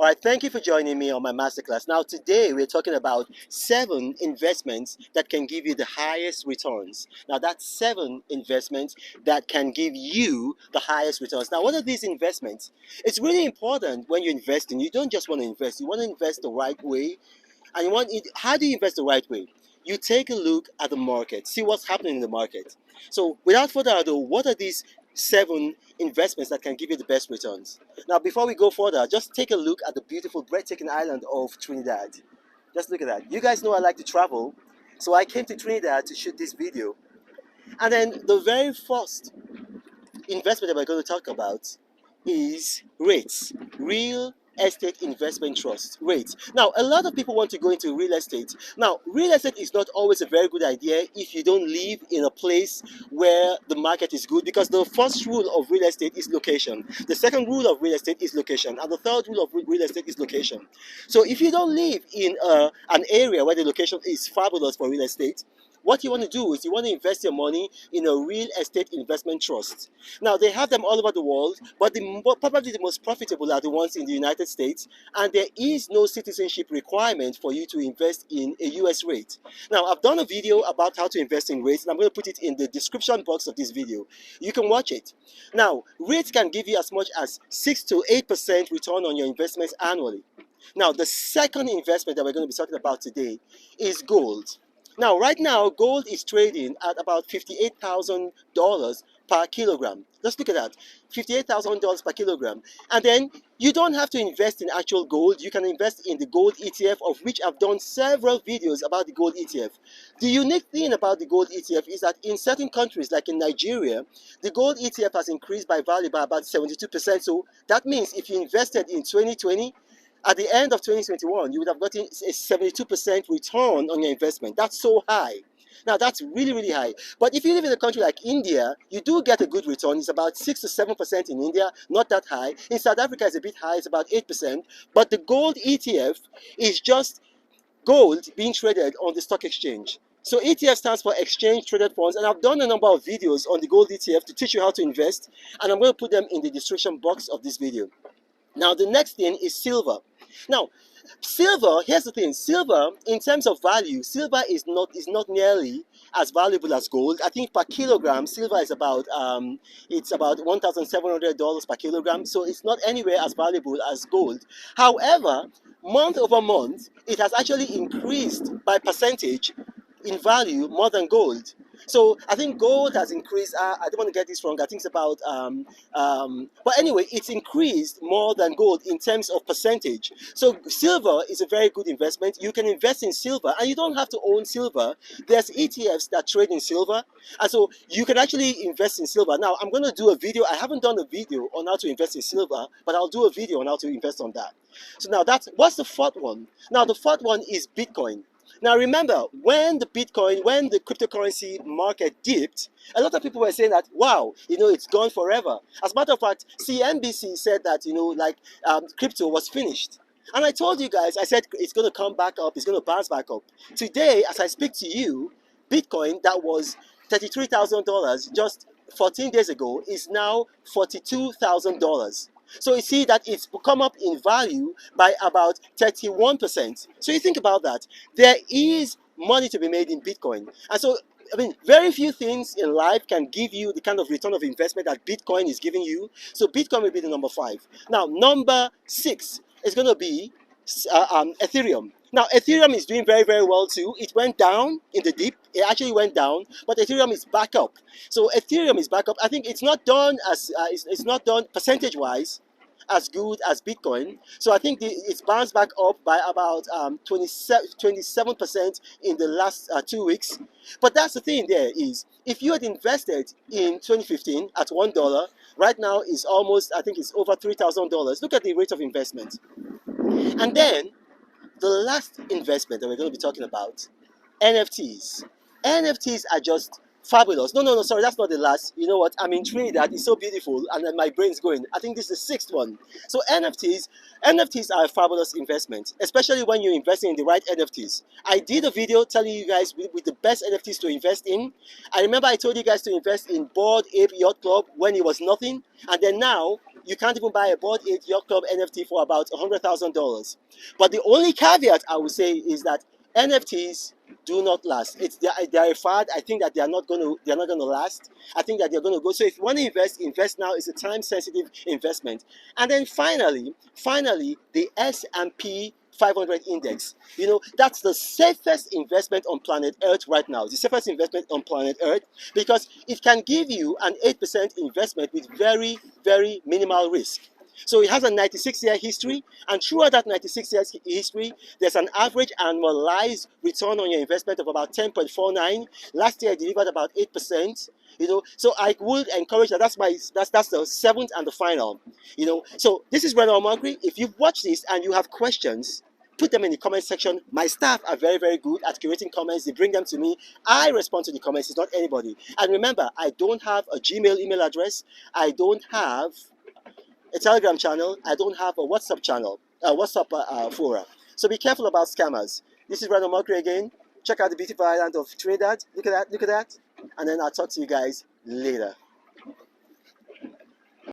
All right, thank you for joining me on my masterclass. Now, today we're talking about 7 investments that can give you the highest returns. Now, that's 7 investments that can give you the highest returns. Now, what are these investments? It's really important when you're investing. You don't just want to invest, you want to invest the right way. And you want it, how do you invest the right way? You take a look at the market, see what's happening in the market. So, without further ado, what are these 7 investments that can give you the best returns? Now, before we go further, just take a look at the beautiful, breathtaking island of Trinidad. Just look at that. You guys know I like to travel, so I came to Trinidad to shoot this video. And then the very first investment that we're going to talk about is REITs, Real Estate Investment Trust, REITs. Now, a lot of people want to go into real estate. Now, real estate is not always a very good idea if you don't live in a place where the market is good, because the first rule of real estate is location. The second rule of real estate is location. And the third rule of real estate is location. So if you don't live in an area where the location is fabulous for real estate, what you want to do is you want to invest your money in a real estate investment trust. Now, they have them all over the world, but probably the most profitable are the ones in the United States, and there is no citizenship requirement for you to invest in a US REIT. Now, I've done a video about how to invest in REITs, and I'm going to put it in the description box of this video. You can watch it. Now, REITs can give you as much as 6 to 8% return on your investments annually. Now, the second investment that we're going to be talking about today is gold. Now, right now, gold is trading at about $58,000 per kilogram. Let's look at that. $58,000 per kilogram. And then you don't have to invest in actual gold. You can invest in the gold ETF, of which I've done several videos about the gold ETF. The unique thing about the gold ETF is that in certain countries, like in Nigeria, the gold ETF has increased by value by about 72%. So that means if you invested in 2020, at the end of 2021, you would have gotten a 72% return on your investment. That's so high. Now, that's really, really high. But if you live in a country like India, you do get a good return. It's about 6 to 7% in India, not that high. In South Africa, it's a bit high, it's about 8%. But the gold ETF is just gold being traded on the stock exchange. So ETF stands for Exchange Traded Funds, and I've done a number of videos on the gold ETF to teach you how to invest, and I'm going to put them in the description box of this video. Now, the next thing is silver. Now, silver, here's the thing. Silver, in terms of value, silver is not nearly as valuable as gold. I think per kilogram, silver is about it's about $1,700 per kilogram. So it's not anywhere as valuable as gold. However, month over month, it has actually increased by percentage in value more than gold. So I think gold has increased. I don't want to get this wrong. I think it's about, but anyway, it's increased more than gold in terms of percentage. So silver is a very good investment. You can invest in silver, and you don't have to own silver. There's ETFs that trade in silver, and so you can actually invest in silver. Now, I'm going to do a video. I haven't done a video on how to invest in silver, but I'll do a video on how to invest on that. So now what's the fourth one? Now, the fourth one is Bitcoin. Now remember, when the cryptocurrency market dipped, a lot of people were saying that, wow, it's gone forever. As a matter of fact, CNBC said that, crypto was finished. And I told you guys, I said it's going to come back up, it's going to bounce back up. Today, as I speak to you, Bitcoin that was $33,000 just 14 days ago is now $42,000. So you see that it's come up in value by about 31%. So you think about that. There is money to be made in Bitcoin. And so, very few things in life can give you the kind of return of investment that Bitcoin is giving you. So Bitcoin will be the number 5. Now, number 6 is going to be Ethereum. Now, Ethereum is doing very, very well too. It went down in the dip. It actually went down, but Ethereum is back up. So Ethereum is back up. I think it's not done as it's not done percentage-wise as good as Bitcoin. So I think it's bounced back up by about 27% in the last 2 weeks. But that's the thing there is, if you had invested in 2015 at $1, right now is almost, I think it's over $3,000. Look at the rate of investment. And then the last investment that we're going to be talking about, NFTs. NFTs are just fabulous. No, sorry, that's not the last. You know what? I'm in Trinidad. It's so beautiful, and then my brain's going. I think this is the 6th one. So NFTs are a fabulous investment, especially when you're investing in the right NFTs. I did a video telling you guys with the best NFTs to invest in. I remember I told you guys to invest in Bored Ape Yacht Club when it was nothing, and then now you can't even buy a Bored Ape Yacht Club NFT for about $100,000. But the only caveat I would say is that NFTs do not last. They're a fad. I think that they're not gonna last. I think that they're gonna go. So if you want to invest now. It's a time sensitive investment. And then finally, the S&P 500 index. That's the safest investment on planet Earth right now. The safest investment on planet Earth because it can give you an 8% investment with very, very minimal risk. So it has a 96-year history, and throughout that 96 years history, there's an average annualized return on your investment of about 10.49. Last year, it delivered about 8%. So I would encourage that. That's the seventh and the final. So this is Brother Omagri. If you've watched this and you have questions, put them in the comment section. My staff are very, very good at curating comments. They bring them to me. I respond to the comments. It's not anybody. And remember, I don't have a Gmail email address. I don't have a Telegram channel. I don't have a WhatsApp channel, forum. So be careful about scammers. This is Brandon Mockery again. Check out the beautiful island of Trinidad. Look at that. And then I'll talk to you guys later.